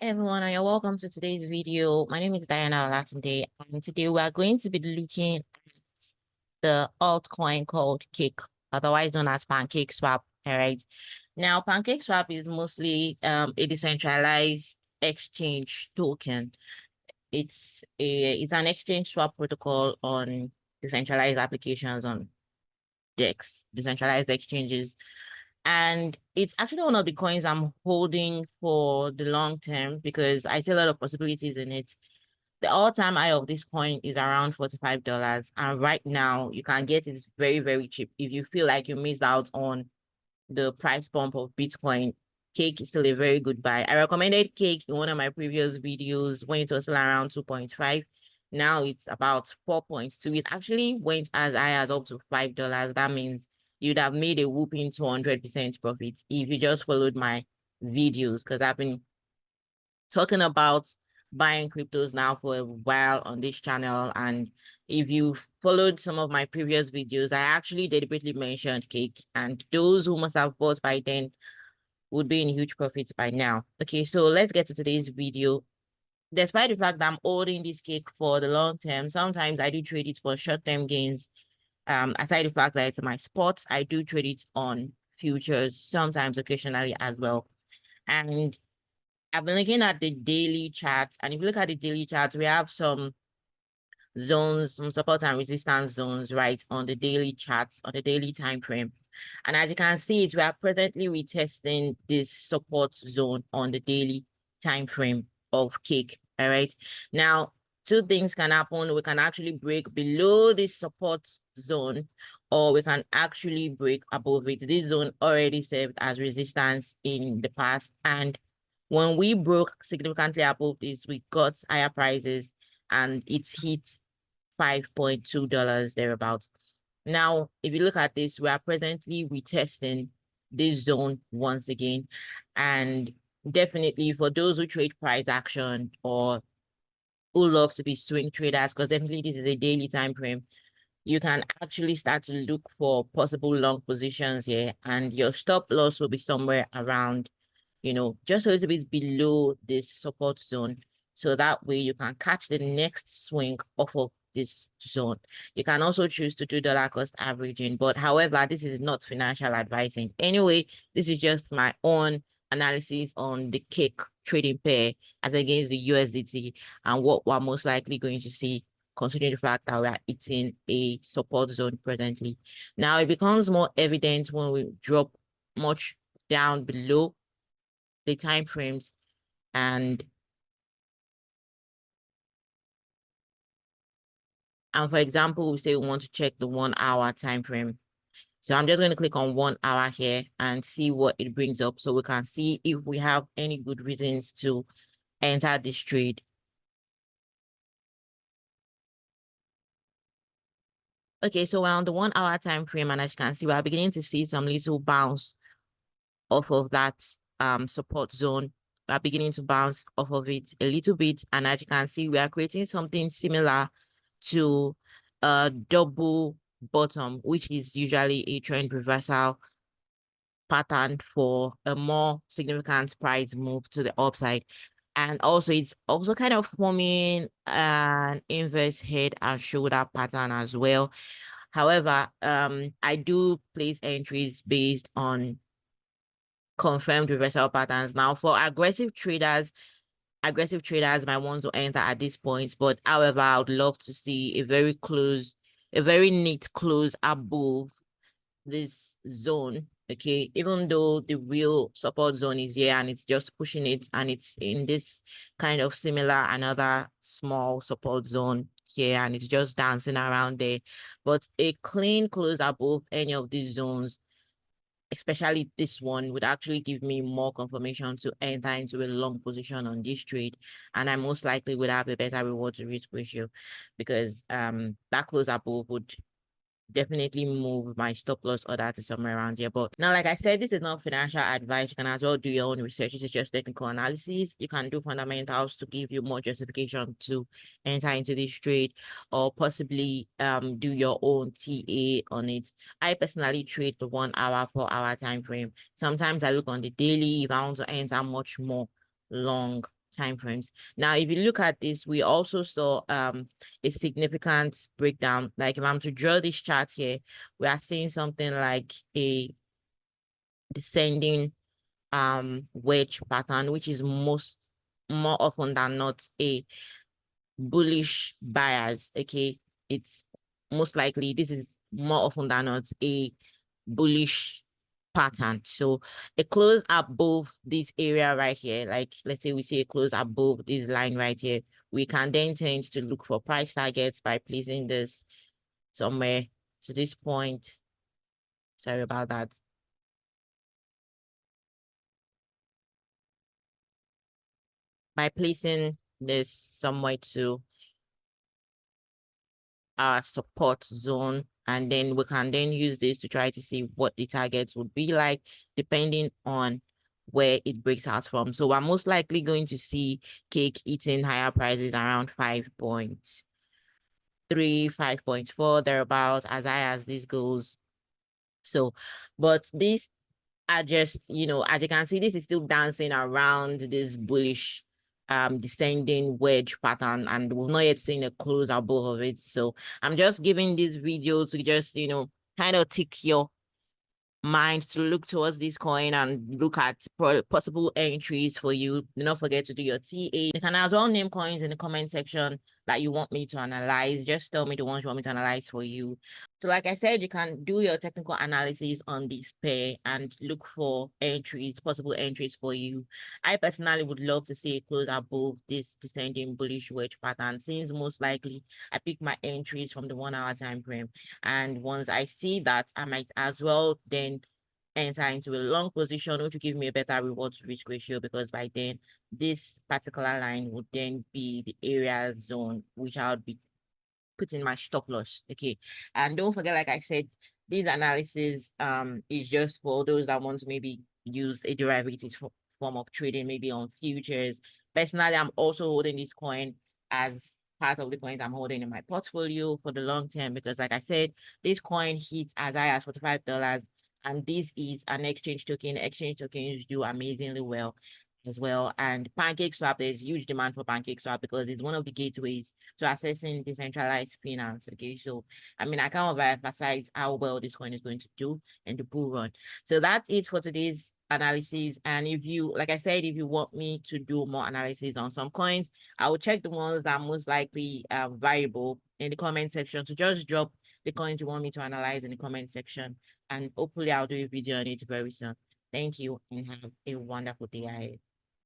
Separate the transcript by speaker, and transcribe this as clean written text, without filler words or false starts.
Speaker 1: Everyone, and you're welcome to today's video. My name is Diana Olatunde, and today we are going to be looking at the altcoin called Cake, otherwise known as Pancake Swap. All right. Now, Pancake Swap is mostly a decentralized exchange token. It's an exchange swap protocol on decentralized applications on DEX, decentralized exchanges. And it's actually one of the coins I'm holding for the long term because I see a lot of possibilities in it. The all-time high of this coin is around $45. And right now you can get it very, very cheap. If you feel like you missed out on the price bump of Bitcoin, Cake is still a very good buy. I recommended Cake in one of my previous videos when it was still around 2.5. Now it's about 4.2. It actually went as high as up to $5. That means you'd have made a whooping 200% profit if you just followed my videos, because I've been talking about buying cryptos now for a while on this channel. And if you followed some of my previous videos, I actually deliberately mentioned Cake, and those who must have bought by then would be in huge profits by now. Okay, so let's get to today's video. Despite the fact that I'm holding this Cake for the long term, sometimes I do trade it for short-term gains. Aside the fact that it's my spot, I do trade it on futures, sometimes occasionally as well. And I've been looking at the daily charts, and if you look at the daily charts, we have some zones, some support and resistance zones, right, on the daily charts, on the daily time frame. And as you can see, we are presently retesting this support zone on the daily time frame of Cake. All right. Now, two things can happen. We can actually break below this support zone, or we can actually break above it. This zone already served as resistance in the past. And when we broke significantly above this, we got higher prices and it's hit $5.2 thereabouts. Now, if you look at this, we are presently retesting this zone once again. And definitely for those who trade price action or who love to be swing traders, because definitely this is a daily time frame, you can actually start to look for possible long positions here, and your stop loss will be somewhere around, just a little bit below this support zone. So that way you can catch the next swing off of this zone. You can also choose to do dollar cost averaging, but however, this is not financial advising. Anyway, this is just my own analysis on the Cake trading pair as against the USDT and what we're most likely going to see, considering the fact that we are hitting a support zone presently. Now, it becomes more evident when we drop much down below the time frames, and for example, we say we want to check the 1 hour time frame. So I'm just going to click on 1 hour here and see what it brings up, so we can see if we have any good reasons to enter this trade. Okay, so we're on the 1 hour time frame, and as you can see, we're beginning to see some little bounce off of that support zone. We're beginning to bounce off of it a little bit, and as you can see, we are creating something similar to a double bottom, which is usually a trend reversal pattern for a more significant price move to the upside. And also it's also kind of forming an inverse head and shoulder pattern as well. However, I do place entries based on confirmed reversal patterns. Now, for aggressive traders might want to enter at this point, but however, I would love to see a very neat close above this zone. Okay, even though the real support zone is here and it's just pushing it, and it's in this kind of similar another small support zone here, and it's just dancing around there, but a clean close above any of these zones, especially this one, would actually give me more confirmation to enter into a long position on this trade, and I most likely would have a better reward to risk ratio, because that close above would definitely move my stop loss order to somewhere around here. But now, like I said, this is not financial advice. You can as well do your own research. This is just technical analysis. You can do fundamentals to give you more justification to enter into this trade, or possibly do your own TA on it. I personally trade the 1 hour, 4 hour time frame. Sometimes I look on the daily if I want to enter much more long time frames. Now, if you look at this, we also saw a significant breakdown. Like if I'm to draw this chart here, we are seeing something like a descending wedge pattern, which is more often than not a bullish bias. Okay, it's most likely this is more often than not a bullish pattern. So a close above this area right here, like let's say we see a close above this line right here, we can then tend to look for price targets by placing this somewhere to this point. Sorry about that. By placing this somewhere to our support zone, and then we can then use this to try to see what the targets would be like depending on where it breaks out from. So we're most likely going to see cake eating higher prices around 5.3, 5.4 thereabouts as high as this goes. So, but these are just, as you can see, this is still dancing around this bullish descending wedge pattern, and we've not yet seen a close above of it. So I'm just giving this video to just, kind of tick your mind to look towards this coin and look at possible entries for you. Do not forget to do your TA. You can as well name coins in the comment section that you want me to analyze. Just tell me the ones you want me to analyze for you. So like I said, you can do your technical analysis on this pair and look for entries, possible entries for you. I personally would love to see a close above this descending bullish wedge pattern, since most likely I pick my entries from the 1 hour time frame. And once I see that, I might as well then enter into a long position, which will give me a better reward to risk ratio, because by then this particular line would then be the area zone which I would be putting my stop loss. Okay. And don't forget, like I said, this analysis is just for those that want to maybe use a derivatives form of trading, maybe on futures. Personally, I'm also holding this coin as part of the coins I'm holding in my portfolio for the long term, because like I said, this coin hits as high as $45, and this is an exchange token. Exchange tokens do amazingly well as well. And PancakeSwap, there's huge demand for PancakeSwap because it's one of the gateways to accessing decentralized finance. Okay, so I mean, I can't overemphasize how well this coin is going to do in the bull run. So that's it for today's analysis. And if you, like I said, if you want me to do more analysis on some coins, I will check the ones that are most likely viable in the comment section. So just drop the coins you want me to analyze in the comment section, and hopefully I'll do a video on it very soon. Thank you and have a wonderful day ahead.